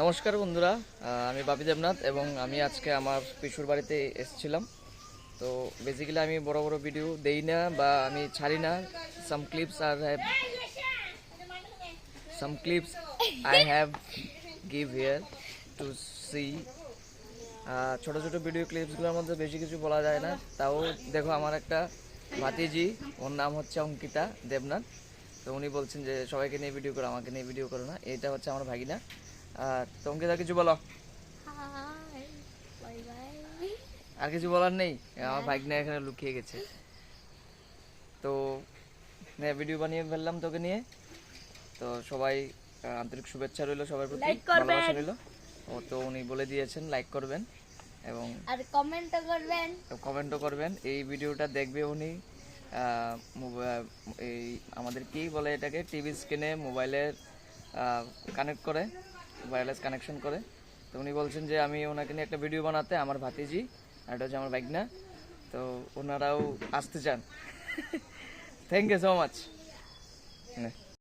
নমস্কার বন্ধুরা, আমি বাপি দেবনাথ এবং আমি আজকে আমার পিসুর বাড়িতে এসেছিলাম। তো বেসিক্যালি আমি বড় বড় ভিডিও দেই না বা আমি ছাড়ি না। সাম ক্লিপস আর have some clips I have give here to see. ছোটো ছোটো ভিডিও ক্লিপসগুলোর মধ্যে বেশি কিছু বলা যায় না। তাও দেখো, আমার একটা ভাতিজি, ওর নাম হচ্ছে অঙ্কিতা দেবনাথ। তো উনি বলছেন যে সবাইকে নিয়ে ভিডিও করো, আমাকে নিয়ে ভিডিও করো না। এটা হচ্ছে আমার ভাগিনা। তো অঙ্কিতা, কিছু বলো। High, bye bye. আর কিছু বলার নেই, আমার ভাগনা এখানে লুকিয়ে গেছে। তো ভিডিও বানিয়ে ফেললাম তোকে নিয়ে। তো সবাই আন্তরিক শুভেচ্ছা রইলো, সবার প্রতি লাইক করবেন ভালোবাসা রইলো। ও তো উনি বলে দিয়েছেন লাইক করবেন এবং আর কমেন্টও করবেন। কমেন্টও করবেন। এই ভিডিওটা দেখবে উনি এই আমাদের কি বলে এটাকে, টিভি স্ক্রিনে মোবাইলের কানেক্ট করে, ওয়্যারলেস কানেকশন করে। তো উনি বলছেন যে আমি ওনাকে নিয়ে একটা ভিডিও বানাতে, আমার ভাতিজি আর এটা হচ্ছে আমার ভাগনা। তো ওনারাও আসতে চান। Thank you so much.